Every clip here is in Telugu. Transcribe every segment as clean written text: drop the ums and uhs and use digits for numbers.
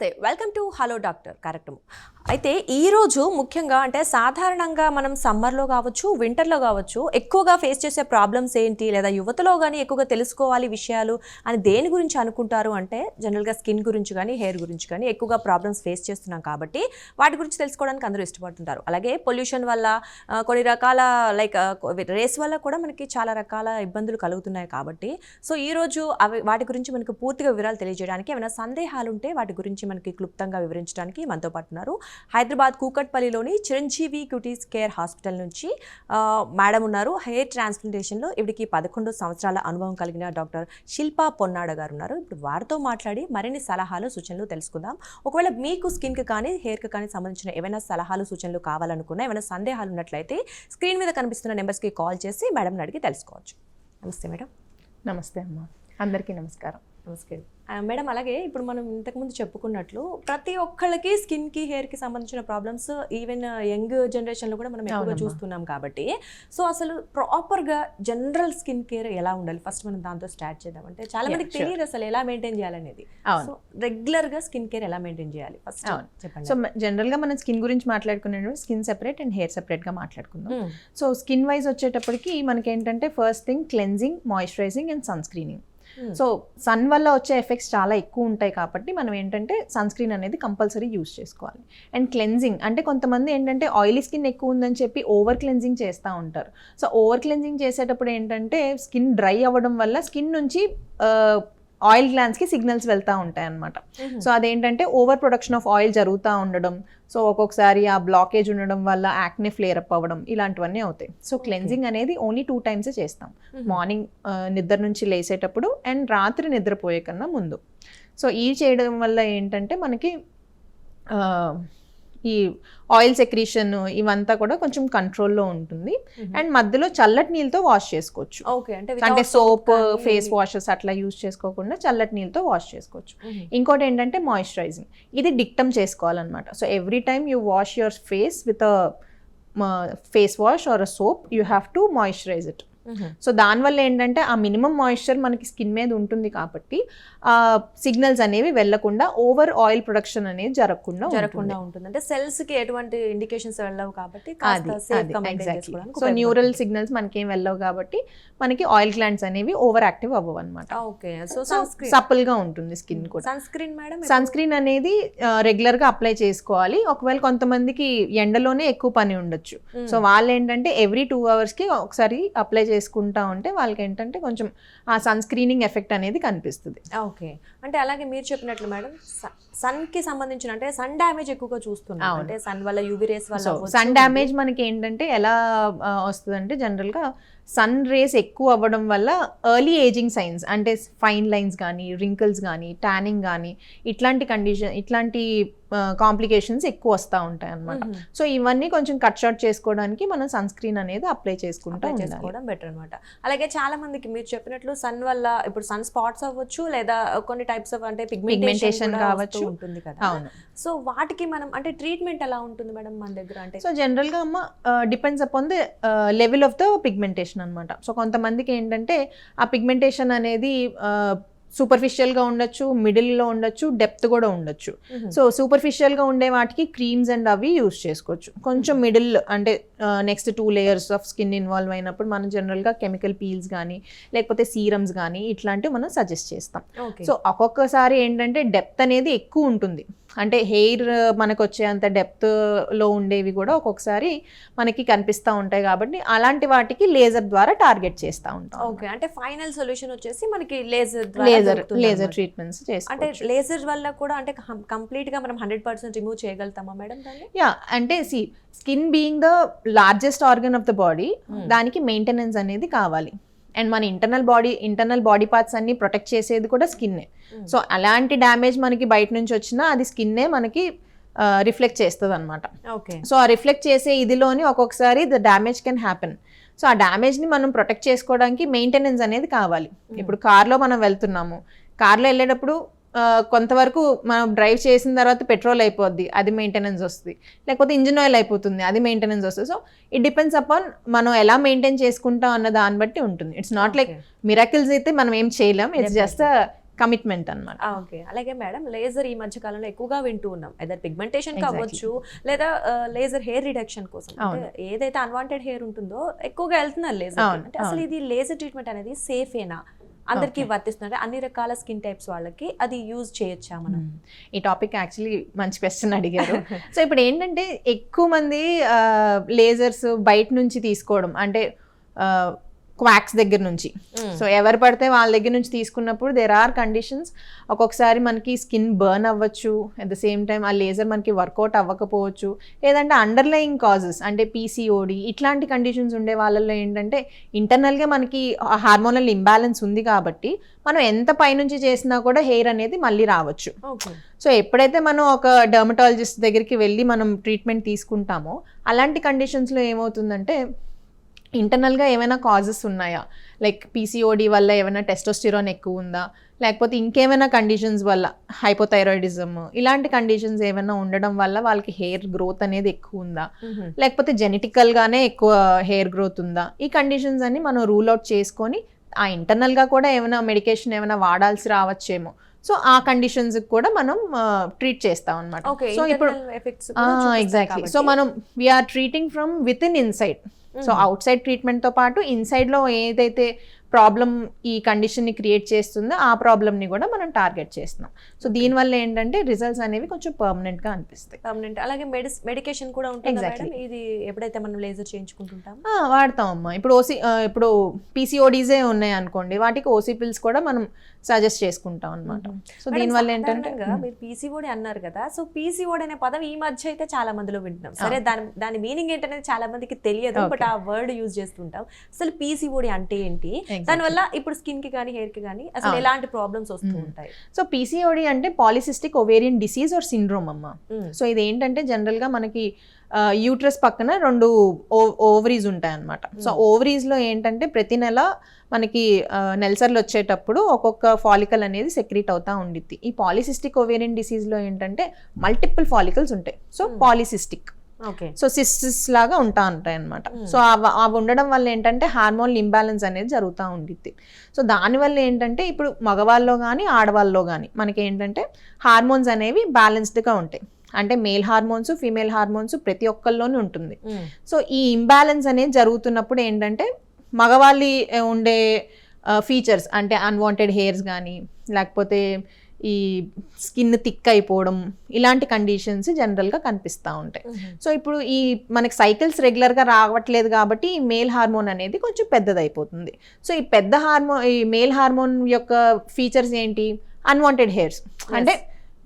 నమస్తే, వెల్కమ్ టు హలో డాక్టర్ కార్యక్రమం. అయితే ఈరోజు ముఖ్యంగా అంటే సాధారణంగా మనం సమ్మర్లో కావచ్చు, వింటర్లో కావచ్చు, ఎక్కువగా ఫేస్ చేసే ప్రాబ్లమ్స్ ఏంటి, లేదా యువతలో కానీ ఎక్కువగా తెలుసుకోవాలి విషయాలు అని దేని గురించి అనుకుంటారు అంటే జనరల్గా స్కిన్ గురించి కానీ హెయిర్ గురించి కానీ ఎక్కువగా ప్రాబ్లమ్స్ ఫేస్ చేస్తున్నాం కాబట్టి వాటి గురించి తెలుసుకోవడానికి అందరూ ఇష్టపడుతుంటారు. అలాగే పొల్యూషన్ వల్ల కొన్ని రకాల లైక్ రేస్ వల్ల కూడా మనకి చాలా రకాల ఇబ్బందులు కలుగుతున్నాయి కాబట్టి సో ఈరోజు వాటి గురించి మనకు పూర్తిగా వివరాలు తెలియజేయడానికి ఏమైనా సందేహాలు ఉంటే వాటి గురించి మనకి క్లుప్తంగా వివరించడానికి మనతో పాటు ఉన్నారు హైదరాబాద్ కూకట్పల్లిలోని చిరంజీవి క్యూటీస్ కేర్ హాస్పిటల్ నుంచి మేడం ఉన్నారు. హెయిర్ ట్రాన్స్ప్లాంటేషన్లో ఇవిడికి 11 సంవత్సరాల అనుభవం కలిగిన డాక్టర్ శిల్పా పొన్నాడ గారు ఉన్నారు. ఇప్పుడు వారితో మాట్లాడి మరిన్ని సలహాలు సూచనలు తెలుసుకుందాం. ఒకవేళ మీకు స్కిన్కి కానీ హెయిర్కి కానీ సంబంధించిన ఏమైనా సలహాలు సూచనలు కావాలనుకున్నా, ఏమైనా సందేహాలు ఉన్నట్లయితే స్క్రీన్ మీద కనిపిస్తున్న నెంబర్స్కి కాల్ చేసి మేడంని అడిగి తెలుసుకోవచ్చు. నమస్తే మేడం. నమస్తే అమ్మ, అందరికీ నమస్కారం. నమస్కారం మేడం. అలాగే ఇప్పుడు మనం ఇంతకుముందు చెప్పుకున్నట్లు ప్రతి ఒక్కళ్ళకి స్కిన్కి హెయిర్కి సంబంధించిన ప్రాబ్లమ్స్ ఈవెన్ యంగ్ జనరేషన్లో కూడా మనం ఎక్కువగా చూస్తున్నాం కాబట్టి సో అసలు ప్రాపర్గా జనరల్ స్కిన్ కేర్ ఎలా ఉండాలి, ఫస్ట్ మనం దాంతో స్టార్ట్ చేద్దాం. అంటే చాలా మందికి తెలియదు అసలు ఎలా మెయింటైన్ చేయాలనేది. సో రెగ్యులర్గా స్కిన్ కేర్ ఎలా మెయింటైన్ చేయాలి ఫస్ట్ చెప్పండి. సో జనరల్గా మనం స్కిన్ గురించి మాట్లాడుకునేటప్పుడు స్కిన్ సెపరేట్ అండ్ హెయిర్ సెపరేట్గా మాట్లాడుకుందాం. సో స్కిన్ వైజ్ వచ్చేటప్పటికి మనకి ఏంటంటే first thing cleansing, moisturizing and sun screening. So sun వల్ల వచ్చే ఎఫెక్ట్స్ చాలా ఎక్కువ ఉంటాయి కాబట్టి మనం ఏంటంటే సన్ స్క్రీన్ అనేది కంపల్సరీ యూజ్ చేసుకోవాలి. అండ్ క్లెన్జింగ్ అంటే కొంతమంది ఏంటంటే ఆయిలీ స్కిన్ ఎక్కువ ఉందని చెప్పి ఓవర్ క్లెన్జింగ్ చేస్తూ ఉంటారు. సో ఓవర్ క్లెన్జింగ్ చేసేటప్పుడు ఏంటంటే స్కిన్ డ్రై అవ్వడం వల్ల స్కిన్ నుంచి ఆయిల్ గ్లాండ్స్కి సిగ్నల్స్ వెళ్తూ ఉంటాయి అన్నమాట. సో అదేంటంటే ఓవర్ ప్రొడక్షన్ ఆఫ్ ఆయిల్ జరుగుతూ ఉండడం, సో ఒక్కొక్కసారి ఆ బ్లాకేజ్ ఉండడం వల్ల యాక్నే ఫ్లేర్ అప్ అవ్వడం ఇలాంటివన్నీ అవుతాయి. సో క్లెన్జింగ్ అనేది ఓన్లీ 2 times చేస్తాం, మార్నింగ్ నిద్ర నుంచి లేసేటప్పుడు అండ్ రాత్రి నిద్రపోయే కన్నా ముందు. సో ఈ చేయడం వల్ల ఏంటంటే మనకి ఈ ఆయిల్ సెక్రీషన్ ఇవంతా కూడా కొంచెం కంట్రోల్లో ఉంటుంది. అండ్ మధ్యలో చల్లటి నీళ్ళతో వాష్ చేసుకోవచ్చు. అంటే సోప్, ఫేస్ వాషెస్ అట్లా యూజ్ చేసుకోకుండా చల్లటి నీళ్ళతో వాష్ చేసుకోవచ్చు. ఇంకోటి ఏంటంటే మాయిశ్చరైజింగ్, ఇది డిక్టమ్ చేసుకోవాలన్నమాట. So every time you wash your face with face wash or a soap you have to moisturize it. So దానివల్ల ఏంటంటే ఆ మినిమం మాయిశ్చర్ మనకి స్కిన్ మీద ఉంటుంది కాబట్టి సిగ్నల్స్ అనేవి వెళ్లకుండా ఓవర్ ఆయిల్ ప్రొడక్షన్ అనేది జరగకుండా ఉంటుంది. అంటే సెల్స్ కి ఎటువంటి ఇండికేషన్స్ వెళ్ళవు కాబట్టి సో న్యూరల్ సిగ్నల్స్ మనకేం వెళ్ళవు కాబట్టి మనకి ఆయిల్ గ్లాండ్స్ అనేవి ఓవర్ యాక్టివ్ అవ్వవు అనమాట. సప్పుల్ గా ఉంటుంది స్కిన్ కూడా. సన్ స్క్రీన్ అనేది రెగ్యులర్ గా అప్లై చేసుకోవాలి. ఒకవేళ కొంతమందికి ఎండలోనే ఎక్కువ పని ఉండొచ్చు, సో వాళ్ళు ఏంటంటే ఎవ్రీ 2 hours కి ఒకసారి అప్లై చేసుకుంటా ఉంటే వాళ్ళకి ఏంటంటే కొంచెం ఆ సన్ స్క్రీనింగ్ ఎఫెక్ట్ అనేది కనిపిస్తుంది. ఓకే. అంటే అలాగే మీరు చెప్పినట్లు మేడం సన్ కి సంబంధించిన అంటే సన్ డ్యామేజ్ ఎక్కువగా చూస్తున్నాం. అంటే సన్ వల్ల యూవీ రేస్ వల్ల సన్ డ్యామేజ్ మనకి ఏంటంటే ఎలా వస్తుంది అంటే జనరల్ గా సన్ రేస్ ఎక్కువ అవ్వడం వల్ల ఎర్లీ ఏజింగ్ సైన్స్ అంటే ఫైన్ లైన్స్ కానీ, రింకిల్స్ కానీ, ట్యానింగ్ కానీ ఇట్లాంటి కాంప్లికేషన్స్ ఎక్కువ వస్తూ ఉంటాయి అన్నమాట. సో ఇవన్నీ కొంచెం కట్ షార్ట్ చేసుకోవడానికి మనం సన్ స్క్రీన్ అనేది అప్లై చేసుకోవడం బెటర్ అనమాట. అలాగే చాలా మందికి మీరు చెప్పినట్లు సన్ వల్ల ఇప్పుడు సన్ స్పాట్స్ అవ్వచ్చు, లేదా కొన్ని టైప్స్ ఆఫ్ అంటే పిగ్మెంటేషన్ కావచ్చు ఉంటుంది కదా. అవును. సో వాటికి మనం అంటే ట్రీట్మెంట్ ఎలా ఉంటుంది మేడం మన దగ్గర? అంటే సో జనరల్ గా అమ్మ depends upon the level of the pigmentation అనమాట. సో కొంతమందికి ఏంటంటే ఆ పిగ్మెంటేషన్ అనేది సూపర్ఫిషియల్గా ఉండొచ్చు, మిడిల్లో ఉండొచ్చు, డెప్త్ కూడా ఉండొచ్చు. సో సూపర్ఫిషియల్గా ఉండే వాటికి క్రీమ్స్ అండ్ అవి యూస్ చేసుకోవచ్చు. కొంచెం మిడిల్ అంటే next 2 layers of skin involve అయినప్పుడు మనం జనరల్గా కెమికల్ పీల్స్ కానీ లేకపోతే సీరమ్స్ కానీ ఇట్లాంటివి మనం సజెస్ట్ చేస్తాం. సో ఒక్కొక్కసారి ఏంటంటే డెప్త్ అనేది ఎక్కువ ఉంటుంది, అంటే హెయిర్ మనకు వచ్చేంత డెప్త్లో ఉండేవి కూడా ఒక్కొక్కసారి మనకి కనిపిస్తూ ఉంటాయి కాబట్టి అలాంటి వాటికి లేజర్ ద్వారా టార్గెట్ చేస్తూ ఉంటాం. ఓకే. అంటే ఫైనల్ సొల్యూషన్ వచ్చేసి మనకి లేజర్ ట్రీట్మెంట్స్ చేస్తాం. అంటే లేజర్ వల్ల కూడా అంటే కంప్లీట్ గా మనం 100% రిమూవ్ చేయగలుగుతామా మేడం? యా, అంటే skin being the largest organ of the body, దానికి మెయింటెనెన్స్ అనేది కావాలి. అండ్ మన ఇంటర్నల్ బాడీ పార్ట్స్ అన్ని ప్రొటెక్ట్ చేసేది కూడా స్కిన్నే. సో అలాంటి డ్యామేజ్ మనకి బయట నుంచి వచ్చినా అది స్కిన్నే మనకి రిఫ్లెక్ట్ చేస్తుంది అనమాట. సో ఆ రిఫ్లెక్ట్ చేసే ఇదిలోని ఒక్కొక్కసారి the damage can happen. So ఆ డ్యామేజ్ని మనం ప్రొటెక్ట్ చేసుకోవడానికి మెయింటెనెన్స్ అనేది కావాలి. ఇప్పుడు కార్లో మనం వెళ్తున్నాము, కార్లో వెళ్ళేటప్పుడు కొంతవరకు మనం డ్రైవ్ చేసిన తర్వాత పెట్రోల్ అయిపోద్ది, అది మెయింటెనెన్స్ వస్తుంది, లేకపోతే ఇంజిన్ ఆయిల్ అయిపోతుంది, అది మెయింటెనెన్స్ వస్తుంది. సో ఇట్ డిపెండ్స్ అపాన్ మనం ఎలా మెయింటైన్ చేసుకుంటాం అన్న దాన్ని బట్టి ఉంటుంది. ఇట్స్ నాట్ లైక్ మిరాకిల్స్ అయితే మనం ఏం చేయలేం, ఇట్స్ జస్ట్ కమిట్మెంట్ అన్నమాట. ఓకే. అలాగే మేడం, లేజర్ ఈ మధ్య కాలంలో ఎక్కువగా వింటూ ఉన్నాం. ఏదైనా పిగ్మెంటేషన్ కావచ్చు, లేదా లేజర్ హెయిర్ రిడక్షన్ కోసం, అంటే ఏదైతే అన్వాంటెడ్ హెయిర్ ఉంటుందో ఎక్కువగా వెళ్తున్నారు లేజర్. అంటే అసలు ఇది లేజర్ ట్రీట్మెంట్ అనేది సేఫేనా, అందరికి వర్తిస్తుంది, అన్ని రకాల స్కిన్ టైప్స్ వాళ్ళకి అది యూజ్ చేయొచ్చా మనం? ఈ టాపిక్ యాక్చువల్లీ మంచి క్వశ్చన్ అడిగారు. సో ఇప్పుడు ఏంటంటే ఎక్కువ మంది లేజర్స్ బయట నుంచి తీసుకోవడం, అంటే క్వాక్స్ దగ్గర నుంచి, సో ఎవరు పడితే వాళ్ళ దగ్గర నుంచి తీసుకున్నప్పుడు దేర్ ఆర్ కండిషన్స్. ఒక్కొక్కసారి మనకి స్కిన్ బర్న్ అవ్వచ్చు, అట్ ద సేమ్ టైం ఆ లేజర్ మనకి వర్కౌట్ అవ్వకపోవచ్చు, లేదంటే అండర్లయింగ్ కాజెస్ అంటే పీసీఓడి ఇట్లాంటి కండిషన్స్ ఉండే వాళ్ళల్లో ఏంటంటే ఇంటర్నల్గా మనకి హార్మోనల్ ఇంబ్యాలెన్స్ ఉంది కాబట్టి మనం ఎంత పైనుంచి చేసినా కూడా హెయిర్ అనేది మళ్ళీ రావచ్చు. సో ఎప్పుడైతే మనం ఒక డర్మటాలజిస్ట్ దగ్గరికి వెళ్ళి మనం ట్రీట్మెంట్ తీసుకుంటామో అలాంటి కండిషన్స్లో ఏమవుతుందంటే ఇంటర్నల్గా ఏమైనా కాజెస్ ఉన్నాయా, లైక్ పీసీఓడి వల్ల ఏమైనా టెస్టోస్టిరాన్ ఎక్కువ ఉందా, లేకపోతే ఇంకేమైనా కండిషన్స్ వల్ల హైపోథైరాయిడిజం ఇలాంటి కండిషన్స్ ఏమైనా ఉండడం వల్ల వాళ్ళకి హెయిర్ గ్రోత్ అనేది ఎక్కువ ఉందా, లేకపోతే జెనెటికల్గానే ఎక్కువ హెయిర్ గ్రోత్ ఉందా, ఈ కండిషన్స్ అన్ని మనం రూల్ అవుట్ చేసుకొని ఆ ఇంటర్నల్గా కూడా ఏమైనా మెడికేషన్ ఏమైనా వాడాల్సి రావచ్చేమో, సో ఆ కండిషన్స్ కూడా మనం ట్రీట్ చేస్తాం అనమాట. సో ఇప్పుడు ఎగ్జాక్ట్లీ, సో మనం we are treating from with in inside. So outside ట్రీట్మెంట్తో పాటు ఇన్సైడ్లో ఏదైతే ప్రాబ్లం ఈ కండిషన్ని క్రియేట్ చేస్తుందో ఆ ప్రాబ్లమ్ని కూడా మనం టార్గెట్ చేస్తున్నాం. సో దీనివల్ల ఏంటంటే రిజల్ట్స్ అనేవి కొంచెం పర్మనెంట్గా అనిపిస్తాయి. పర్మనెంట్. అలాగే మెడికేషన్ కూడా ఉంటుంది ఇది ఎప్పుడైతే మనం లేజర్ చేయించుకుంటుంటాం వాడతాం అమ్మా. ఇప్పుడు పీసీఓడీసే ఉన్నాయి అనుకోండి, వాటికి ఓసీ పిల్స్ కూడా మనం సజెస్ట్ చేసుకుంటాం అనమాట. సో దీనివల్ల ఏంటంటే మీరు పీసీఓడి అన్నారు కదా, సో పీసీఓడి అనే పదం ఈ మధ్య అయితే చాలా మందిలో వింటున్నాం. సరే, దాని మీనింగ్ ఏంటనేది చాలా మందికి తెలియదు, బట్ ఆ వర్డ్ యూజ్ చేస్తుంటాం. అసలు పీసీఓడి అంటే ఏంటి, దానివల్ల ఇప్పుడు స్కిన్ కి కానీ హెయిర్ కి కానీ అసలు ఎలాంటి ప్రాబ్లమ్స్ వస్తూ ఉంటాయి? సో పీసీఓడి అంటే polycystic ovarian disease are syndrome అమ్మ. సో ఇది ఏంటంటే జనరల్ గా మనకి యూట్రస్ పక్కన 2 ఓవరీస్ ఉంటాయి అన్నమాట. సో ఓవరీస్ లో ఏంటంటే ప్రతి నెల మనకి నెలసర్లు వచ్చేటప్పుడు ఒక్కొక్క ఫాలికల్ అనేది సెక్రీట్ అవుతా ఉండిద్ది. ఈ పాలిసిస్టిక్ ఓవేరియన్ డిసీజ్ లో ఏంటంటే మల్టిపుల్ ఫాలికల్స్ ఉంటాయి. సో పాలిసిస్టిక్, సో సిస్టిస్ లాగా ఉంటాయి అనమాట. సో అవి ఉండడం వల్ల ఏంటంటే హార్మోన్ ఇంబ్యాలెన్స్ అనేది జరుగుతూ ఉండిద్ది. సో దానివల్ల ఏంటంటే ఇప్పుడు మగవాళ్ళలో కానీ ఆడవాళ్ళలో కానీ మనకి ఏంటంటే హార్మోన్స్ అనేవి బ్యాలెన్స్డ్గా ఉంటాయి. అంటే మేల్ హార్మోన్స్ ఫీమేల్ హార్మోన్స్ ప్రతి ఒక్కరిలోనే ఉంటుంది. సో ఈ ఇంబ్యాలెన్స్ అనేది జరుగుతున్నప్పుడు ఏంటంటే మగవాళ్ళి ఉండే ఫీచర్స్ అంటే అన్వాంటెడ్ హెయిర్స్ కానీ, లేకపోతే ఈ స్కిన్ థిక్ అయిపోవడం, ఇలాంటి కండిషన్స్ జనరల్గా కనిపిస్తూ ఉంటాయి. సో ఇప్పుడు ఈ మనకి సైకిల్స్ రెగ్యులర్గా రావట్లేదు కాబట్టి ఈ మేల్ హార్మోన్ అనేది కొంచెం పెద్దదైపోతుంది. సో ఈ మేల్ హార్మోన్ యొక్క ఫీచర్స్ ఏంటి, అన్వాంటెడ్ హెయిర్స్. అంటే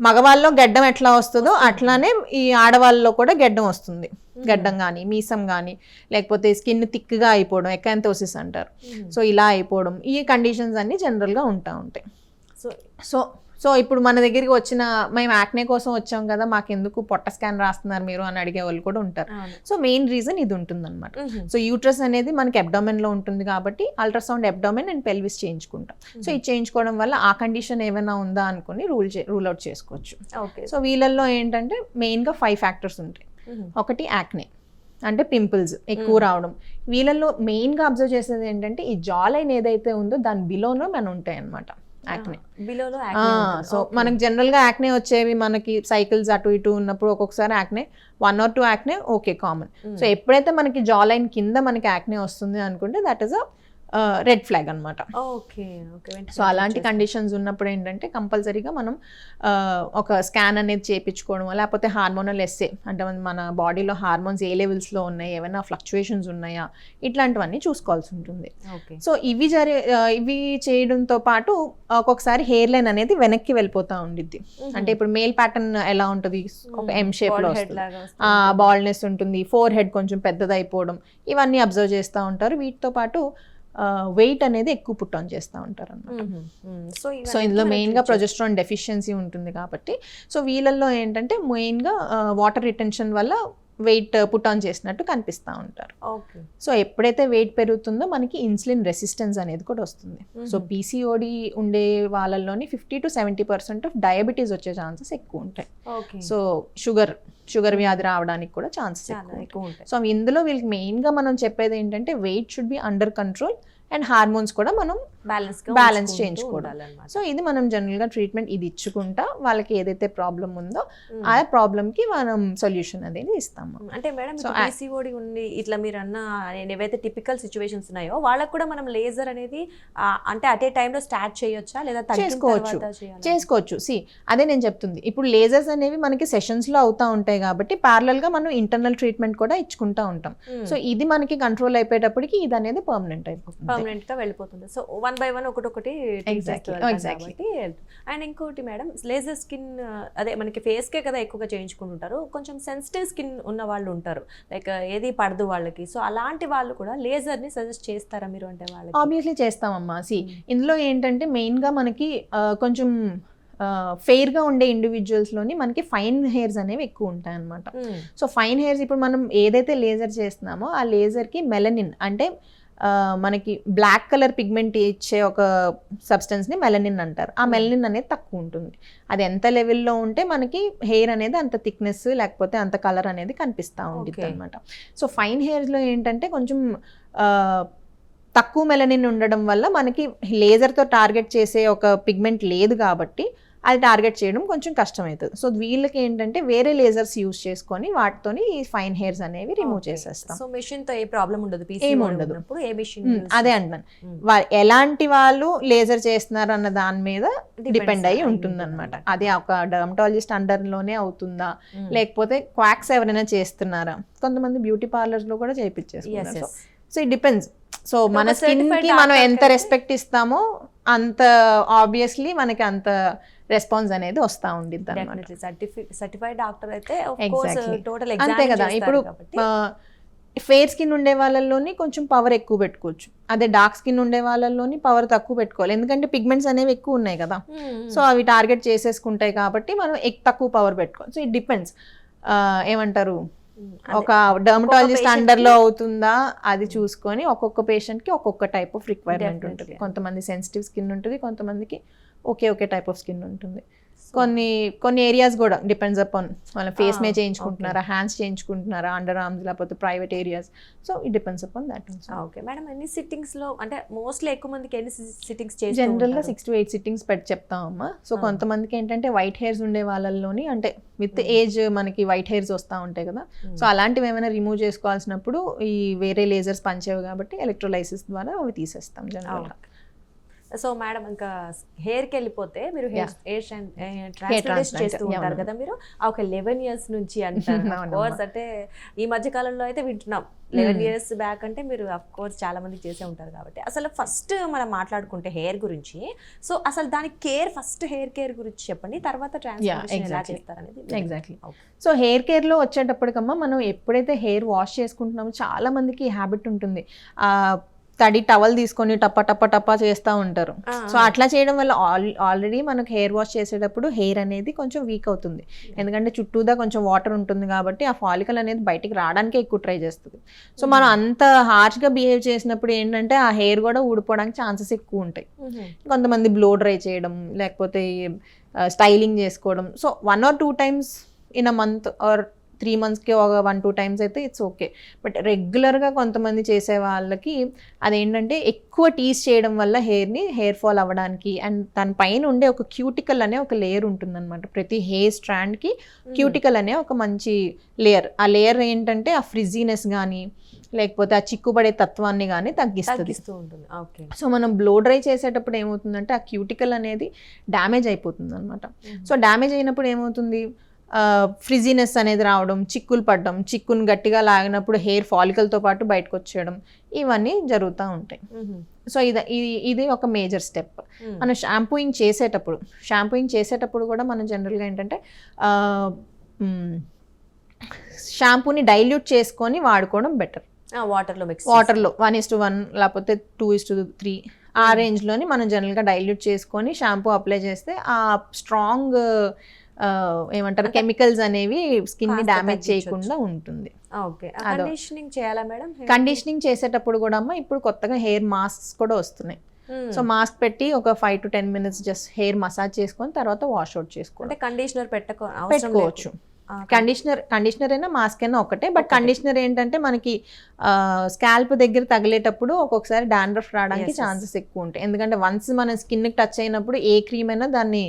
మగవాళ్ళలో గడ్డం ఎట్లా వస్తుందో అట్లానే ఈ ఆడవాళ్ళలో కూడా గడ్డం వస్తుంది. గడ్డం కానీ మీసం కానీ, లేకపోతే స్కిన్ థిక్గా అయిపోవడం, ఎకాంథోసిస్ అంటారు. సో ఇలా అయిపోవడం, ఈ కండిషన్స్ అన్నీ జనరల్గా ఉంటాయి. సో ఇప్పుడు మన దగ్గరికి వచ్చిన మేము యాక్నే కోసం వచ్చాం కదా, మాకు ఎందుకు పొట్ట స్కాన్ రాస్తున్నారు మీరు అని అడిగే వాళ్ళు కూడా ఉంటారు. సో మెయిన్ రీజన్ ఇది ఉంటుందన్నమాట. సో యూట్రస్ అనేది మనకి అబ్డామెన్లో ఉంటుంది కాబట్టి అల్ట్రాసౌండ్ అబ్డామెన్ అండ్ పెల్విస్ చేయించుకుంటాం. సో ఇది చేయించుకోవడం వల్ల ఆ కండిషన్ ఏమైనా ఉందా అనుకుని రూల్ అవుట్ చేసుకోవచ్చు. సో వీళ్ళల్లో ఏంటంటే మెయిన్గా 5 ఫ్యాక్టర్స్ ఉంటాయి. ఒకటి యాక్నే అంటే పింపుల్స్ ఎక్కువ రావడం. వీళ్ళల్లో మెయిన్గా అబ్జర్వ్ చేసేది ఏంటంటే ఈ జా లైన్ ఏదైతే ఉందో దాని బిలోలో మనం ఉంటాయి అన్నమాట యాక్నే. సో మనకు జనరల్ గా యాక్నే వచ్చేవి మనకి సైకిల్స్ అటు ఇటు ఉన్నప్పుడు ఒక్కొక్కసారి acne 1 or 2 acne okay common. So ఎప్పుడైతే మనకి జా లైన్ కింద మనకి యాక్నే వస్తుంది అనుకుంటే that is a red flag అనమాట. సో అలాంటి కండిషన్స్ ఉన్నప్పుడు ఏంటంటే కంపల్సరీగా మనం ఒక స్కాన్ అనేది చేయించుకోవడం, లేకపోతే హార్మోనల్ ఎస్సే అంటే మన బాడీలో హార్మోన్స్ ఏ లెవెల్స్లో ఉన్నాయి, ఏమైనా ఫ్లక్చుయేషన్స్ ఉన్నాయా, ఇట్లాంటివన్నీ చూసుకోవాల్సి ఉంటుంది. సో ఇవి చేయడంతో పాటు ఒక్కొక్కసారి హెయిర్ లైన్ అనేది వెనక్కి వెళ్ళిపోతూ ఉండిద్ది. అంటే ఇప్పుడు మేల్ ప్యాటర్న్ ఎలా ఉంటుంది, ఒక ఎం షేప్లో వస్తుంది, బాల్డ్నెస్ ఉంటుంది, ఫోర్ హెడ్ కొంచెం పెద్దదైపోవడం, ఇవన్నీ అబ్జర్వ్ చేస్తూ ఉంటారు. వీటితో పాటు వెయిట్ అనేది ఎక్కువ పుట్ ఆన్ చేస్తూ ఉంటారు అన్నమాట. సో ఇందులో మెయిన్గా ప్రొజెస్ట్రాన్ డెఫిషియన్సీ ఉంటుంది కాబట్టి సో వీళ్ళల్లో ఏంటంటే మెయిన్గా వాటర్ రిటెన్షన్ వల్ల వెయిట్ పుట్ ఆన్ చేసినట్టు కనిపిస్తూ ఉంటారు. సో ఎప్పుడైతే వెయిట్ పెరుగుతుందో మనకి ఇన్సులిన్ రెసిస్టెన్స్ అనేది కూడా వస్తుంది. సో పీసీఓడి ఉండే వాళ్ళల్లోని 50 to 70% ఆఫ్ డయాబెటీస్ వచ్చే ఛాన్సెస్ ఎక్కువ ఉంటాయి. సో షుగర్ వ్యాధి రావడానికి కూడా ఛాన్సెస్ ఎక్కువ ఉంటాయి. సో ఇందులో వీళ్ళకి మెయిన్గా మనం చెప్పేది ఏంటంటే weight should be under control and hormones కూడా మనం బ్యాలెన్స్ చేయించుకోవడం. సో ఇది మనం జనరల్ గా ట్రీట్మెంట్ ఇది ఇచ్చుకుంటా వాళ్ళకి ఏదైతే ప్రాబ్లం ఉందో ఆ ప్రాబ్లమ్ కి మనం సొల్యూషన్ అనేది ఇస్తాము. అంటే మేడం PCOD ఉంది ఇట్లా మీరు అన్న ఏవైతే టిపికల్ సిచ్యువేషన్స్ ఉన్నాయో వాళ్ళకి కూడా మనం లేజర్ అనేది అంటే అట్ ఏ టైంలో స్టార్ట్ చేయొచ్చా లేదా చేసుకోవచ్చు. అదే నేను చెప్తుంది, ఇప్పుడు లేజర్స్ అనేవి మనకి సెషన్స్ లో అవుతా ఉంటాయి కాబట్టి ప్యారలల్ గా మనం ఇంటర్నల్ ట్రీట్మెంట్ కూడా ఇచ్చుకుంటా ఉంటాం. సో ఇది మనకి కంట్రోల్ అయిపోయేటప్పటికి ఇది అనేది పర్మనెంట్ గా వెళ్ళిపోతుంది. సో 1 by 1 ఒకటొకటి. అండ్ ఇంకోటి మేడం, లేజర్ స్కిన్ అదే మనకి ఫేస్ కే కదా ఎక్కువగా చేయించుకుంటుంటారు, కొంచెం సెన్సిటివ్ స్కిన్ ఉన్న వాళ్ళు ఉంటారు, లైక్ ఏది పడదు వాళ్ళకి. సో అలాంటి వాళ్ళు కూడా లేజర్ ని సజెస్ట్ చేస్తారా మీరు? అంటే వాళ్ళకి ఆబ్వియస్లీ చేస్తామమ్మా. ఇందులో ఏంటంటే మెయిన్ గా మనకి కొంచెం ఫెయిర్గా ఉండే ఇండివిజువల్స్లోని మనకి ఫైన్ హెయిర్స్ అనేవి ఎక్కువ ఉంటాయి అన్నమాట. సో ఫైన్ హెయిర్స్ ఇప్పుడు మనం ఏదైతే లేజర్ చేస్తున్నామో ఆ లేజర్కి మెలనిన్ అంటే మనకి బ్లాక్ కలర్ పిగ్మెంట్ ఇచ్చే ఒక సబ్స్టెన్స్ని మెలనిన్ అంటారు. ఆ మెలనిన్ అనేది తక్కువ ఉంటుంది. అది ఎంత లెవెల్లో ఉంటే మనకి హెయిర్ అనేది అంత థిక్నెస్ లేకపోతే అంత కలర్ అనేది కనిపిస్తూ ఉంటుంది అనమాట. సో ఫైన్ హెయిర్స్లో ఏంటంటే కొంచెం తక్కువ మెలనిన్ ఉండడం వల్ల మనకి లేజర్తో టార్గెట్ చేసే ఒక పిగ్మెంట్ లేదు కాబట్టి అది టార్గెట్ చేయడం కొంచెం కష్టమవుతుంది. సో వీళ్ళకి ఏంటంటే వేరే లేజర్స్ యూజ్ చేసుకొని వాటితోని ఈ ఫైన్ హెయిర్స్ అనేవి రిమూవ్ చేసేస్తాం. సో మెషిన్ తో ఏ ప్రాబ్లం ఉండదు, ఏముండదు. ఏ మెషిన్ అదే అంటున్నాను, ఎలాంటి వాళ్ళు లేజర్ చేస్తున్నారు అన్న దాని మీద డిపెండ్ అయ్యి ఉంటుంది అనమాట. అది ఒక డర్మటాలజిస్ట్ అండర్ లోనే అవుతుందా లేకపోతే క్వాక్స్ ఎవరైనా చేస్తున్నారా, కొంతమంది బ్యూటీ పార్లర్స్ లో కూడా చేయించేసుకుంటారు. So it depends. సో మన స్కిన్ కి మనం ఎంత రెస్పెక్ట్ ఇస్తామో అంత ఆబ్వియస్లీ మనకి అంత రెస్పాన్స్ అనేది వస్తూ ఉండిద్ది అన్నమాట. సర్టిఫైడ్ డాక్టర్ అయితే అంతే కదా. ఇప్పుడు ఫెయిర్ స్కిన్ ఉండే వాళ్ళలోని కొంచెం పవర్ ఎక్కువ పెట్టుకోవచ్చు, అదే డార్క్ స్కిన్ ఉండే వాళ్ళలోని పవర్ తక్కువ పెట్టుకోవాలి, ఎందుకంటే పిగ్మెంట్స్ అనేవి ఎక్కువ ఉన్నాయి కదా. సో అవి టార్గెట్ చేసేసుకుంటాయి కాబట్టి మనం తక్కువ పవర్ పెట్టుకోవాలి. So it depends. ఏమంటారు, ఒక డర్మటాలజిస్ట్ అండర్ లో అవుతుందా అది చూసుకొని ఒక్కొక్క పేషెంట్ కి ఒక్కొక్క టైప్ ఆఫ్ రిక్వైర్మెంట్ ఉంటుంది. కొంతమంది సెన్సిటివ్ స్కిన్ ఉంటుంది, కొంతమందికి ఒకే టైప్ ఆఫ్ స్కిన్ ఉంటుంది. కొన్ని ఏరియాస్ కూడా డిపెండ్స్ అపాన్ వాళ్ళ ఫేస్ మీద చేయించుకుంటున్నారా, హ్యాండ్స్ చేయించుకుంటున్నారా, అండర్ ఆర్మ్స్ లేకపోతే private areas. So it depends upon that. Okay madam, ఎన్ని సిట్టింగ్స్ లో అంటే మోస్ట్లీ ఎక్కువ మందికి ఎన్ని సిట్టింగ్స్ జనరల్ గా 6 to 8 సిట్టింగ్స్ చెప్తామమ్మా. సో కొంతమందికి ఏంటంటే వైట్ హెయిర్స్ ఉండే వాళ్ళలోని అంటే విత్ ఏజ్ మనకి వైట్ హెయిర్స్ వస్తూ ఉంటాయి కదా. సో అలాంటివి ఏమైనా రిమూవ్ చేసుకోవాల్సినప్పుడు ఈ వేరే లేజర్స్ పనిచేయవు కాబట్టి ఎలక్ట్రోలైసిస్ ద్వారా అవి తీసేస్తాం జనరల్ గా. సో మేడం, ఇంకా హెయిర్కి వెళ్ళిపోతే మీరు హెయిర్ ట్రాన్స్ప్లాంటేషన్ చేస్తూ ఉంటారు కదా మీరు, ఒక 11 years నుంచి అంటారు. కోర్స్ అంటే ఈ మధ్య కాలంలో అయితే వింటున్నాం 11 years బ్యాక్ అంటే మీరు అఫ్ కోర్స్ చాలా మంది చేసే ఉంటారు కాబట్టి. అసలు ఫస్ట్ మనం మాట్లాడుకుంటే హెయిర్ గురించి, సో అసలు దాని కేర్, ఫస్ట్ హెయిర్ కేర్ గురించి చెప్పండి, తర్వాత ట్రాన్స్ప్లాంటేషన్ ఎలా చేస్తారు అనేది. ఎగ్జాక్ట్లీ. సో హెయిర్ కేర్ లో వచ్చేటప్పటికమ్మా మనం ఎప్పుడైతే హెయిర్ వాష్ చేసుకుంటున్నామో చాలా మందికి హ్యాబిట్ ఉంటుంది, తడి టవల్ తీసుకొని టప్ప చేస్తూ ఉంటారు. సో అట్లా చేయడం వల్ల ఆల్రెడీ మనకు హెయిర్ వాష్ చేసేటప్పుడు హెయిర్ అనేది కొంచెం వీక్ అవుతుంది, ఎందుకంటే చుట్టూదా కొంచెం వాటర్ ఉంటుంది కాబట్టి ఆ ఫాలికల్ అనేది బయటికి రావడానికే ఎక్కువ ట్రై చేస్తుంది. సో మనం అంత హార్ష్గా బిహేవ్ చేసినప్పుడు ఏంటంటే ఆ హెయిర్ కూడా ఊడిపోవడానికి ఛాన్సెస్ ఎక్కువ ఉంటాయి. కొంతమంది బ్లో డ్రై చేయడం లేకపోతే స్టైలింగ్ చేసుకోవడం. So 1 or 2 times in a month or 3 monthsకి ఒక 1-2 times అయితే ఇట్స్ ఓకే. బట్ రెగ్యులర్గా కొంతమంది చేసే వాళ్ళకి అదేంటంటే ఎక్కువ టీస్ చేయడం వల్ల హెయిర్ ఫాల్ అవ్వడానికి, అండ్ దాని పైన ఉండే ఒక క్యూటికల్ అనే ఒక లేయర్ ఉంటుందన్నమాట. ప్రతి హెయిర్ స్ట్రాండ్కి క్యూటికల్ అనే ఒక మంచి లేయర్, ఆ లేయర్ ఏంటంటే ఆ ఫ్రిజీనెస్ కానీ లేకపోతే ఆ చిక్కుపడే తత్వాన్ని కానీ తగ్గిస్తుంది. సో మనం బ్లో డ్రై చేసేటప్పుడు ఏమవుతుందంటే ఆ క్యూటికల్ అనేది డ్యామేజ్ అయిపోతుంది అనమాట. సో డ్యామేజ్ అయినప్పుడు ఏమవుతుంది, ఫ్రిజీనెస్ అనేది రావడం, చిక్కులు పడడం, చిక్కును గట్టిగా లాగినప్పుడు హెయిర్ ఫాలికల్తో పాటు బయటకు వచ్చేయడం, ఇవన్నీ జరుగుతూ ఉంటాయి. సో ఇది ఒక మేజర్ స్టెప్. మనం షాంపూయింగ్ చేసేటప్పుడు కూడా మనం జనరల్గా ఏంటంటే షాంపూని డైల్యూట్ చేసుకొని వాడుకోవడం బెటర్. వాటర్లో 1:1 లేకపోతే 2:3 ఆ రేంజ్లోని మనం జనరల్గా డైల్యూట్ చేసుకొని షాంపూ అప్లై చేస్తే ఆ స్ట్రాంగ్ ఏమంటారు కెమికల్స్ అనేవి స్కిన్ ని డ్యామేజ్ చేయకుండా ఉంటుంది. కండిషనింగ్ చేసేటప్పుడు కూడా అమ్మ ఇప్పుడు కొత్తగా హెయిర్ మాస్క్స్ కూడా వస్తున్నాయి. సో మాస్క్ పెట్టి ఒక 5 to 10 minutes just hair massage చేసుకొని తర్వాత వాష్ అవుట్ చేసుకోవాలి. కండిషనర్ పెట్టుకోవచ్చు. కండిషనర్ అయినా మాస్క్ అయినా ఒకటే, బట్ కండిషనర్ ఏంటంటే మనకి స్కాల్ప్ దగ్గర తగిలేటప్పుడు ఒక్కొక్కసారి డాండ్రఫ్ రావడానికి ఛాన్సెస్ ఎక్కువ ఉంటాయి. ఎందుకంటే వన్స్ మన స్కిన్ టచ్ అయినప్పుడు ఏ క్రీమ్ అయినా దాన్ని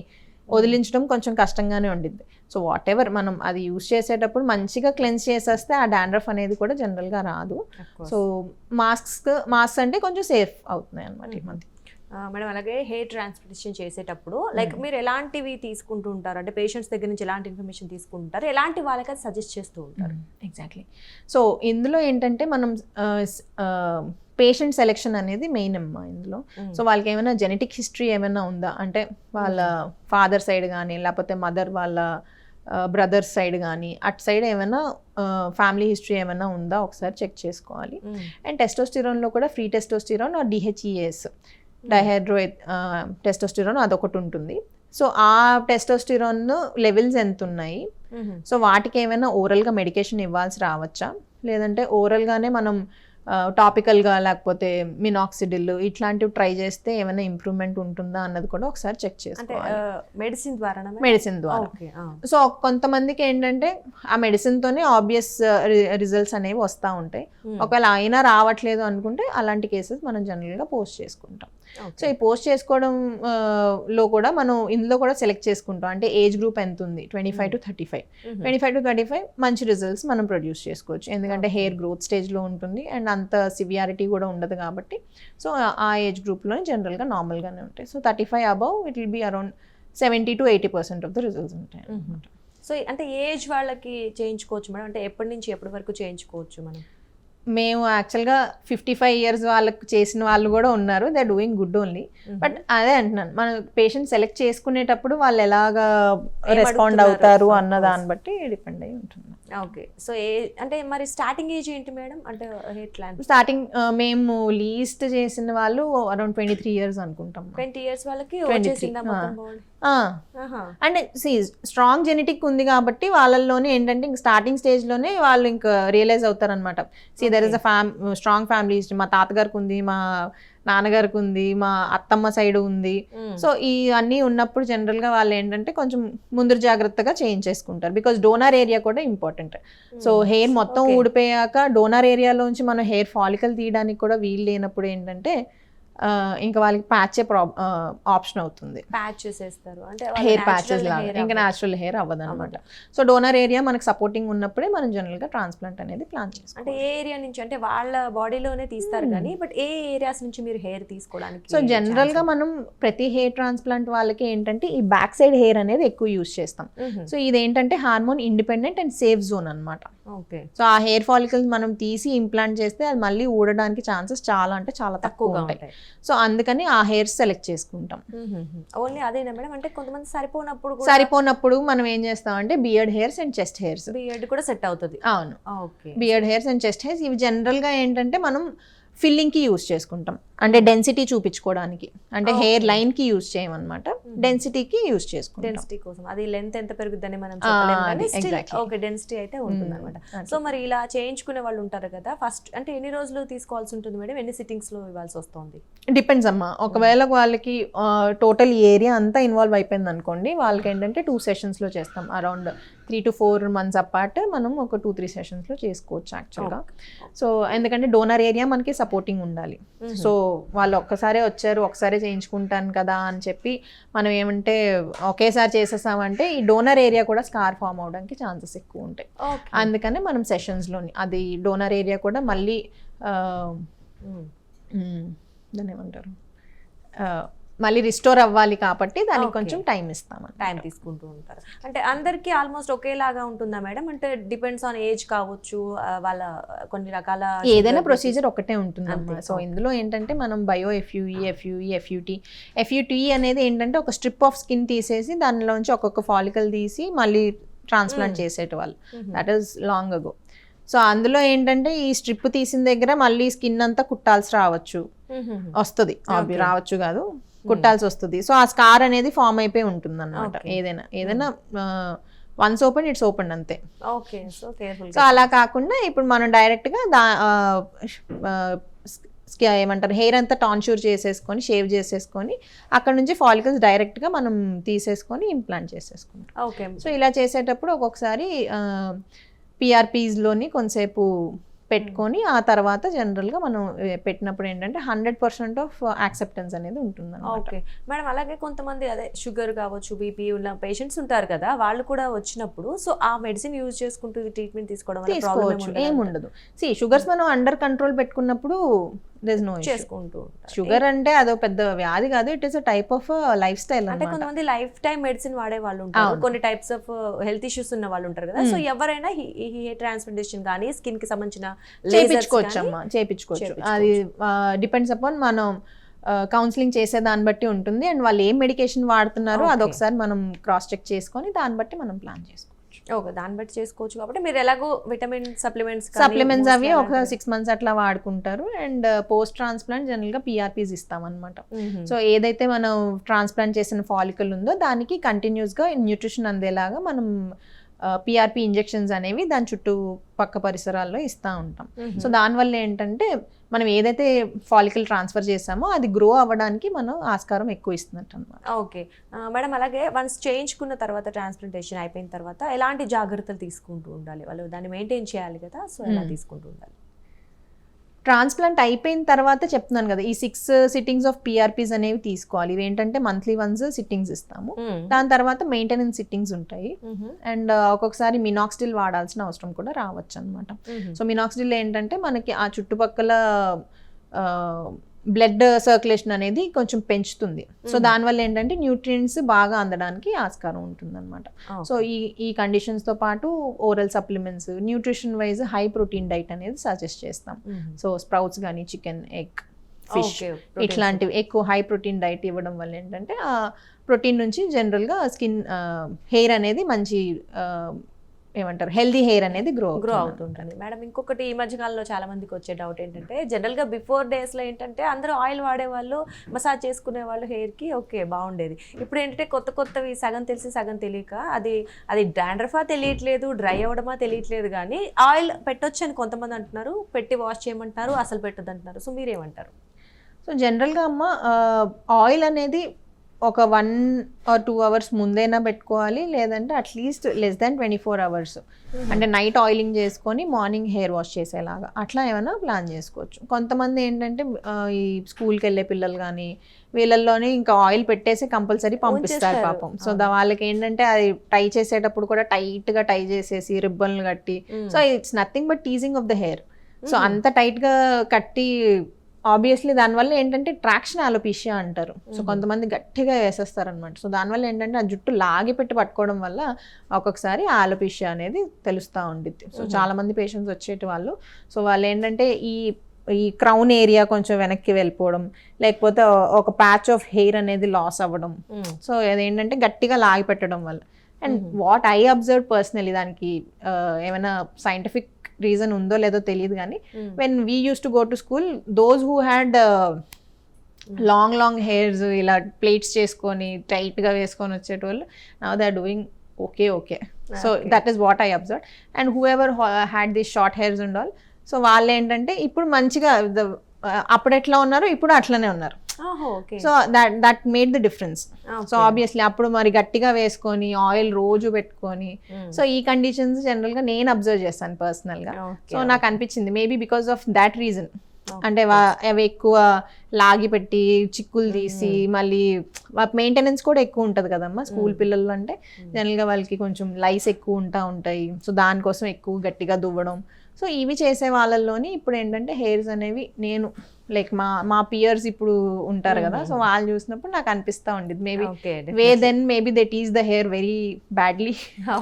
వదిలించడం కొంచెం కష్టంగానే ఉండిద్ది. సో వాట్ ఎవర్ మనం అది యూజ్ చేసేటప్పుడు మంచిగా క్లెన్స్ చేసేస్తే ఆ డాండ్రఫ్ అనేది కూడా జనరల్గా రాదు. సో మాస్క్ అంటే కొంచెం సేఫ్ అవుతున్నాయి అనమాట ఈ మధ్య. మేడం అలాగే హెయిర్ ట్రాన్స్ప్లాంటేషన్ చేసేటప్పుడు లైక్ మీరు ఎలాంటివి తీసుకుంటూ ఉంటారు, అంటే పేషెంట్స్ దగ్గర నుంచి ఎలాంటి ఇన్ఫర్మేషన్ తీసుకుంటారు, ఎలాంటి వాళ్ళకి అది సజెస్ట్ చేస్తూ ఉంటారు? ఎగ్జాక్ట్లీ. సో ఇందులో ఏంటంటే మనం పేషెంట్ సెలెక్షన్ అనేది మెయిన్ అమ్మా ఇందులో. సో వాళ్ళకి ఏమైనా జెనెటిక్ హిస్టరీ ఏమైనా ఉందా అంటే వాళ్ళ ఫాదర్ సైడ్ కానీ లేకపోతే మదర్ వాళ్ళ బ్రదర్స్ సైడ్ కానీ అటు సైడ్ ఏమైనా ఫ్యామిలీ హిస్టరీ ఏమైనా ఉందా ఒకసారి చెక్ చేసుకోవాలి. అండ్ టెస్టోస్టిరాన్లో కూడా free testosterone or DHEAS dihydrotestosterone అదొకటి ఉంటుంది. సో ఆ టెస్టోస్టిరాన్ లెవెల్స్ ఎంత ఉన్నాయి, సో వాటికి ఏమైనా ఓరల్గా మెడికేషన్ ఇవ్వాల్సి రావచ్చా, లేదంటే ఓరల్గానే మనం టాపికల్గా లేకపోతే మినాక్సిడిల్ ఇట్లాంటివి ట్రై చేస్తే ఏమైనా ఇంప్రూవ్మెంట్ ఉంటుందా అన్నది కూడా ఒకసారి చెక్ చేసుకోవాలి. మెడిసిన్ ద్వారా. సో కొంతమందికి ఏంటంటే ఆ మెడిసిన్తోనే ఆబ్వియస్ రిజల్ట్స్ అనేవి వస్తూ ఉంటాయి. ఒకవేళ అయినా రావట్లేదు అనుకుంటే అలాంటి కేసెస్ మనం జనరల్గా పోస్ట్ చేసుకుంటాం. సో ఈ పోస్ట్ చేసుకోవడం లో కూడా మనం ఇందులో కూడా సెలెక్ట్ చేసుకుంటాం, అంటే ఏజ్ గ్రూప్ ఎంత ఉంది, 25 to 35. 25 to 35 మంచి రిజల్ట్స్ మనం ప్రొడ్యూస్ చేసుకోవచ్చు, ఎందుకంటే హెయిర్ గ్రోత్ స్టేజ్లో ఉంటుంది అండ్ అంత సివియారిటీ కూడా ఉండదు కాబట్టి. సో ఆ ఏజ్ గ్రూప్లోనే జనరల్గా నార్మల్గానే ఉంటాయి. So 35 above it will be around 70 to 80% of the results ఉంటాయి అన్నమాట. సో అంటే ఏజ్ వాళ్ళకి చేయించుకోవచ్చు మేడం, అంటే ఎప్పటి నుంచి ఎప్పటి వరకు చేయించుకోవచ్చు మనం? మేము యాక్చువల్గా 55 years వాళ్ళకి చేసిన వాళ్ళు కూడా ఉన్నారు, they are doing good only. But అదే అంటున్నాను, మన పేషెంట్ సెలెక్ట్ చేసుకునేటప్పుడు వాళ్ళు ఎలాగా రెస్పాండ్ అవుతారు అన్న దాన్ని బట్టి డిపెండ్ అయి ఉంటుంది. ఓకే. సో అంటే మరి స్టార్టింగ్ ఏజ్ ఏంటి మేడం, అంటే హెయిర్ ట్రాన్స్ప్లాంట్ స్టార్టింగ్ మేము లీస్ట్ చేసిన వాళ్ళు అరౌండ్ 23 years అనుకుంటాం. 20 years వాళ్ళకి వచ్చేసిందా మొత్తం బాడీ? అంటే స్ట్రాంగ్ జెనెటిక్ ఉంది కాబట్టి వాళ్ళల్లోనే ఏంటంటే ఇంక స్టార్టింగ్ స్టేజ్లోనే వాళ్ళు ఇంకా రియలైజ్ అవుతారనమాట. There is a strong family history, మా తాతగారికి ఉంది, మా నాన్నగారికి ఉంది, మా అత్తమ్మ సైడ్ ఉంది. సో ఈ అన్నీ ఉన్నప్పుడు జనరల్గా వాళ్ళు ఏంటంటే కొంచెం ముందు జాగ్రత్తగా చేయించేసుకుంటారు, బికాజ్ డోనర్ ఏరియా కూడా ఇంపార్టెంట్. సో హెయిర్ మొత్తం ఊడిపోయాక డోనర్ ఏరియాలోంచి మనం హెయిర్ ఫాలికల్ తీయడానికి కూడా వీలు లేనప్పుడు ఏంటంటే ఇంకా వాళ్ళకి ప్యాచే ఆప్షన్ అవుతుంది. హెయిర్ ప్యాచెస్ లాగా ఇంకా న్యాచురల్ హెయిర్ అవ్వదు అనమాట. సో డోనర్ ఏరియా మనకి సపోర్టింగ్ ఉన్నప్పుడే మనం జనరల్గా ట్రాన్స్ప్లాంట్ అనేది ప్లాన్ చేస్తాం. అంటే ఏ ఏరియా నుంచి, అంటే వాళ్ళ బాడీలోనే తీస్తారు కానీ బట్ ఏ ఏరియాస్ నుంచి మీరు హెయిర్ తీసుకోవడానికి? సో జనరల్గా మనం ప్రతి హెయిర్ ట్రాన్స్ప్లాంట్ వాళ్ళకి ఏంటంటే ఈ బ్యాక్ సైడ్ హెయిర్ అనేది ఎక్కువ యూజ్ చేస్తాం. సో ఇదేంటంటే hormone independent and safe zone అనమాట. ఓకే. సో ఆ హెయిర్ ఫాలికల్స్ మనం తీసి ఇంప్లాంట్ చేస్తే అది మళ్ళీ ఊడడానికి ఛాన్సెస్ చాలా అంటే చాలా తక్కువగా ఉంటాయి. సో అందుకని ఆ హెయిర్స్ సెలెక్ట్ చేసుకుంటాం. ఓన్లీ అదేనా మేడం, అంటే కొంతమంది సరిపోనప్పుడు మనం ఏం చేస్తాం అంటే beard hairs and chest hairs. Beard కూడా సెట్ అవుతుంది. అవును. Beard hairs and chest hairs ఇవి జనరల్ గా ఏంటంటే మనం ఫిల్లింగ్ కి యూజ్ చేసుకుంటాం, అంటే డెన్సిటీ చూపించుకోవడానికి, అంటే హెయిర్ లైన్ కి యూజ్ చేయమన్నమాట, డెన్సిటీకి యూజ్ చేసుకుంటాం. డెన్సిటీ కోసం, అది లెంత్ ఎంత పెరుగుద్దని మనం చెప్పలేం కానీ స్టిల్ ఓకే డెన్సిటీ అయితే ఉంటుంది అనమాట. సో మరి ఇలా చేయించుకునే వాళ్ళు ఉంటారు కదా, ఫస్ట్ అంటే ఎన్ని రోజులు తీసుకోవాల్సి ఉంటుంది మేడం, ఎన్ని సిట్టింగ్స్ లో ఇవ్వాల్సి వస్తుంది? డిపెండ్స్ అమ్మా. ఒకవేళ వాళ్ళకి టోటల్ ఏరియా అంతా ఇన్వాల్వ్ అయిపోయింది అనుకోండి, వాళ్ళకి ఏంటంటే 2 sessions లో చేస్తాం. అరౌండ్ 3 to 4 months అపార్ట్ మనం ఒక 2-3 sessions లో చేసుకోవచ్చు యాక్చువల్గా. సో ఎందుకంటే డోనర్ ఏరియా మనకి సపోర్టింగ్ ఉండాలి. సో వాళ్ళు ఒక్కసారే వచ్చారు ఒకసారి చేయించుకుంటాను కదా అని చెప్పి మనం ఏమంటే ఒకేసారి చేసేసామంటే ఈ డోనర్ ఏరియా కూడా స్కార్ ఫామ్ అవడానికి ఛాన్సెస్ ఎక్కువ ఉంటాయి. అందుకనే మనం సెషన్స్లోని అది డోనర్ ఏరియా కూడా మళ్ళీ దాన్ని ఏమంటారు మళ్ళీ రిస్టోర్ అవ్వాలి కాబట్టి దానికి కొంచెం టైం ఇస్తాం, టైం తీసుకుంటూ ఉంటారు. అంటే అందరికీ ఆల్మోస్ట్ ఒకేలాగా ఉంటుందా మేడం, అంటే డిపెండ్స్ ఆన్ ఏజ్ కావచ్చు, వాళ్ళ కొన్ని రకాల ఏదైనా ప్రొసీజర్ ఒకటే ఉంటుంది. సో ఇందులో ఏంటంటే మనం బయో ఎఫ్యూటీ అనేది ఏంటంటే ఒక స్ట్రిప్ ఆఫ్ స్కిన్ తీసేసి దానిలోంచి ఒక్కొక్క ఫాలికల్ తీసి మళ్ళీ ట్రాన్స్ప్లాంట్ చేసేటవాళ్ళు, that is long ago. So అందులో ఏంటంటే ఈ స్ట్రిప్ తీసిన దగ్గర మళ్ళీ స్కిన్ అంతా కుట్టాల్సి వస్తుంది, రావచ్చు కాదు కుట్టాల్సి వస్తుంది. సో ఆ స్కార్ అనేది ఫామ్ అయిపోయి ఉంటుంది అన్నమాట. ఏదైనా వన్స్ ఓపెన్ ఇట్స్ ఓపెన్ అంతే. సో అలా కాకుండా ఇప్పుడు మనం డైరెక్ట్గా ఏమంటారు హెయిర్ అంతా టాన్షూర్ చేసేసుకొని షేవ్ చేసేసుకొని అక్కడ నుంచి ఫాలికల్స్ డైరెక్ట్గా మనం తీసేసుకొని ఇంప్లాంట్ చేసేసుకుంటాం. ఓకే. సో ఇలా చేసేటప్పుడు ఒక్కొక్కసారి పిఆర్పీస్లోని కొంతసేపు పెట్టుకొని ఆ తర్వాత జనరల్గా మనం పెట్టినప్పుడు ఏంటంటే 100% ఆఫ్ యాక్సెప్టెన్స్ అనేది ఉంటుంది. Okay madam. అలాగే కొంతమంది అదే షుగర్ కావచ్చు, బీపీ ఉన్న పేషెంట్స్ ఉంటారు కదా, వాళ్ళు కూడా వచ్చినప్పుడు సో ఆ మెడిసిన్ యూజ్ చేసుకుంటూ ట్రీట్మెంట్ తీసుకోవచ్చు, ఏముండదు. షుగర్స్ మనం అండర్ కంట్రోల్ పెట్టుకున్నప్పుడు చేసుకుంటూ షుగర్ అంటే అదో పెద్ద వ్యాధి కాదు, it is a type of life style. అంటే కొంతమంది లైఫ్ టైం మెడిసిన్ వాడే వాళ్ళు ఉంటారు, కొన్ని టైప్స్ ఆఫ్ హెల్త్ ఇష్యూస్ ఉన్న వాళ్ళు ఉంటారు కదా, సో ఎవరైనా హెయిర్ ట్రాన్స్ప్లాంటేషన్ కానీ స్కిన్ కి సంబంధించిన చేయించుకోవచ్చు. అది డిపెండ్స్ అపాన్ మనం కౌన్సిలింగ్ చేసే దాన్ని బట్టి ఉంటుంది. అండ్ వాళ్ళు ఏం మెడికేషన్ వాడుతున్నారో అదొకసారి మనం క్రాస్ చెక్ చేసుకొని దాన్ని బట్టి మనం ప్లాన్ చేసుకోవచ్చు. ఓకే, దాన్ని బట్టి చేసుకోవచ్చు. కాబట్టి మీరు ఎలాగో విటమిన్ సప్లిమెంట్స్ అవి ఒక 6 months అట్లా వాడుకుంటారు. అండ్ పోస్ట్ ట్రాన్స్ప్లాంట్ జనరల్ గా పిఆర్పీస్ ఇస్తాం అనమాట. సో ఏదైతే మనం ట్రాన్స్ప్లాంట్ చేసిన ఫాలికల్ ఉందో దానికి కంటిన్యూస్ గా న్యూట్రిషన్ అందేలాగా మనం పిఆర్పి ఇంజెక్షన్స్ అనేవి దాని చుట్టూ పక్క పరిసరాల్లో ఇస్తూ ఉంటాం. సో దానివల్ల ఏంటంటే మనం ఏదైతే ఫాలికల్ ట్రాన్స్ఫర్ చేసామో అది గ్రో అవ్వడానికి మనం ఆస్కారం ఎక్కువ ఇస్తున్నట్టు అనమాట. Okay madam. అలాగే వన్స్ చేయించుకున్న తర్వాత ట్రాన్స్ప్లాంటేషన్ అయిపోయిన తర్వాత ఎలాంటి జాగ్రత్తలు తీసుకుంటూ ఉండాలి, వాళ్ళు దాన్ని మెయింటైన్ చేయాలి కదా, సో ఎలా తీసుకుంటూ ఉండాలి? ట్రాన్స్ప్లాంట్ అయిపోయిన తర్వాత చెప్తున్నాను కదా, ఈ 6 sittings ఆఫ్ పిఆర్పీస్ అనేవి తీసుకోవాలి. ఇవి ఏంటంటే మంత్లీ వన్స్ సిట్టింగ్స్ ఇస్తాము. దాని తర్వాత మెయింటెనెన్స్ సిట్టింగ్స్ ఉంటాయి. అండ్ ఒక్కొక్కసారి మినాక్సిడిల్ వాడాల్సిన అవసరం కూడా రావచ్చు అనమాట. సో మినాక్సిడిల్ ఏంటంటే మనకి ఆ చుట్టుపక్కల బ్లడ్ సర్క్యులేషన్ అనేది కొంచెం పెంచుతుంది. సో దానివల్ల ఏంటంటే న్యూట్రియంట్స్ బాగా అందడానికి ఆస్కారం ఉంటుంది అనమాట. సో ఈ కండిషన్స్తో పాటు oral supplements, nutrition wise high protein diet అనేది సజెస్ట్ చేస్తాం. సో స్ప్రౌట్స్ కానీ, చికెన్, ఎగ్, ఫిష్ ఇట్లాంటివి ఎక్కువ హై ప్రోటీన్ డైట్ ఇవ్వడం వల్ల ఏంటంటే ఆ ప్రోటీన్ నుంచి జనరల్గా స్కిన్ హెయిర్ అనేది మంచి ఏమంటారు హెల్దీ హెయిర్ అనేది గ్రో అవుతుంటుంది. మేడం ఇంకొకటి ఈ మధ్యకాలంలో చాలా మందికి వచ్చే డౌట్ ఏంటంటే జనరల్గా బిఫోర్ డేస్లో ఏంటంటే అందరూ ఆయిల్ వాడేవాళ్ళు, మసాజ్ చేసుకునే వాళ్ళు హెయిర్కి ఓకే బాగుండేది. ఇప్పుడు ఏంటంటే కొత్తవి సగం తెలిసి సగం తెలియక అది డాండ్రఫా తెలియట్లేదు, డ్రై అవ్వడమా తెలియట్లేదు, కానీ ఆయిల్ పెట్టొచ్చు అని కొంతమంది అంటున్నారు, పెట్టి వాష్ చేయమంటున్నారు, అసలు పెట్టొద్దు అంటున్నారు. సో మీరేమంటారు? సో జనరల్గా అమ్మ ఆయిల్ అనేది ఒక 1 or 2 hours ముందైనా పెట్టుకోవాలి, లేదంటే అట్లీస్ట్ లెస్ దాన్ 24 hours. అంటే నైట్ ఆయిలింగ్ చేసుకొని మార్నింగ్ హెయిర్ వాష్ చేసేలాగా అట్లా ఏమైనా ప్లాన్ చేసుకోవచ్చు. కొంతమంది ఏంటంటే ఈ స్కూల్కి వెళ్ళే పిల్లలు కానీ వీళ్ళల్లోనే ఇంకా ఆయిల్ పెట్టేసి కంపల్సరీ పంపిస్తారు పాపం. సో వాళ్ళకి ఏంటంటే అది టై చేసేటప్పుడు కూడా టైట్గా టై చేసేసి రిబ్బన్లు కట్టి, so it's nothing but teasing of the hair. So అంత టైట్గా కట్టి ఆబ్వియస్లీ దానివల్ల ఏంటంటే ట్రాక్షన్ అలోపీషియా అంటారు. సో కొంతమంది గట్టిగా వేసేస్తారు అనమాట. సో దానివల్ల ఏంటంటే ఆ జుట్టు లాగి పెట్టి పట్టుకోవడం వల్ల ఒక్కొక్కసారి ఆలోపీషియా అనేది తెలుస్తూ ఉండిద్ది. సో చాలా మంది పేషెంట్స్ వచ్చేటి వాళ్ళు, సో వాళ్ళు ఏంటంటే ఈ క్రౌన్ ఏరియా కొంచెం వెనక్కి వెళ్ళిపోవడం, లేకపోతే ఒక ప్యాచ్ ఆఫ్ హెయిర్ అనేది లాస్ అవ్వడం, సో అదేంటంటే గట్టిగా లాగి పెట్టడం వల్ల. And what I observe personally, దానికి ఏమైనా సైంటిఫిక్ రీజన్ ఉందో లేదో తెలియదు కానీ when we use to go to school, those who had long hairs ఇలా ప్లేట్స్ చేసుకొని టైట్గా వేసుకొని వచ్చేటోళ్ళు now they are doing okay. So that is what I observe. And whoever had the short hairs and all, so వాళ్ళు ఏంటంటే ఇప్పుడు మంచిగా అప్పుడు ఎట్లా ఉన్నారు ఇప్పుడు అట్లనే ఉన్నారు. So that made the difference. So obviously అప్పుడు మరి గట్టిగా వేసుకొని ఆయిల్ రోజు పెట్టుకొని, సో ఈ కండిషన్స్ జనరల్ గా నేను అబ్జర్వ్ చేస్తాను పర్సనల్ గా. సో నాకు అనిపించింది maybe because of that reason, అంటే అవి ఎక్కువ లాగి పెట్టి చిక్కులు తీసి మళ్ళీ మెయింటెనెన్స్ కూడా ఎక్కువ ఉంటుంది కదమ్మా స్కూల్ పిల్లలు అంటే. జనరల్ గా వాళ్ళకి కొంచెం లైస్ ఎక్కువ ఉంటాయి. సో దానికోసం ఎక్కువ గట్టిగా దువ్వడం, సో ఇవి చేసే వాళ్ళల్లోని ఇప్పుడు ఏంటంటే హెయిర్స్ అనేవి నేను లైక్ మా పియర్స్ ఇప్పుడు ఉంటారు కదా, సో వాళ్ళు చూసినప్పుడు నాకు అనిపిస్తూ ఉండేది maybe they tease the hair very badly.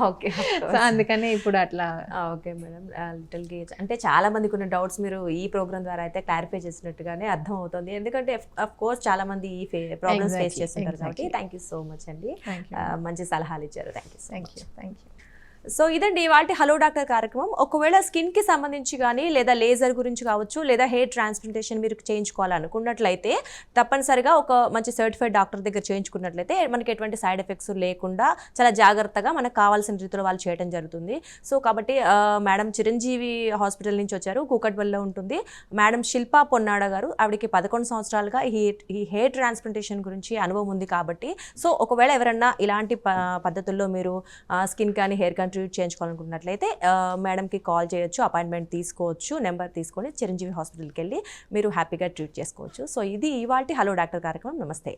Okay, so అందుకనే ఇప్పుడు అట్లా. ఓకే మేడం, లిటిల్ గేజ్ అంటే చాలా మందికి ఉన్న డౌట్స్ మీరు ఈ ప్రోగ్రామ్ ద్వారా అయితే క్లారిఫై చేసినట్టుగానే అర్థం అవుతుంది. ఎందుకంటే అఫ్ కోర్స్ చాలా మంది ఈ ప్రాబ్లమ్స్ ఫేస్ చేస్తుంటారు కాబట్టి. థ్యాంక్ యూ సో మచ్ అండి, మంచి సలహాలు ఇచ్చారు. Thank you. సో ఇదండి వాటి హలో డాక్టర్ కార్యక్రమం. ఒకవేళ స్కిన్కి సంబంధించి కానీ లేదా లేజర్ గురించి కావచ్చు లేదా హెయిర్ ట్రాన్స్ప్లాంటేషన్ మీరు చేయించుకోవాలనుకున్నట్లయితే తప్పనిసరిగా ఒక మంచి సర్టిఫైడ్ డాక్టర్ దగ్గర చేయించుకున్నట్లయితే మనకి ఎటువంటి సైడ్ ఎఫెక్ట్స్ లేకుండా చాలా జాగ్రత్తగా మనకు కావాల్సిన రీతిలో వాళ్ళు చేయడం జరుగుతుంది. సో కాబట్టి మేడం చిరంజీవి హాస్పిటల్ నుంచి వచ్చారు, కూకట్పల్లిలో ఉంటుంది. మేడం శిల్పా పొన్నాడ గారు, ఆవిడకి 11 సంవత్సరాలుగా ఈ హెయిర్ ట్రాన్స్ప్లాంటేషన్ గురించి అనుభవం ఉంది కాబట్టి సో ఒకవేళ ఎవరన్నా ఇలాంటి పద్ధతుల్లో మీరు స్కిన్ కానీ హెయిర్ కానీ ట్రీట్ చేయించుకోవాలనుకున్నట్లయితే మేడంకి కాల్ చేయొచ్చు, అపాయింట్మెంట్ తీసుకోవచ్చు, నెంబర్ తీసుకొని చిరంజీవి హాస్పిటల్కి వెళ్ళి మీరు హ్యాపీగా ట్రీట్ చేసుకోవచ్చు. సో ఇది ఇవాల్టి హలో డాక్టర్ కార్యక్రమం. నమస్తే.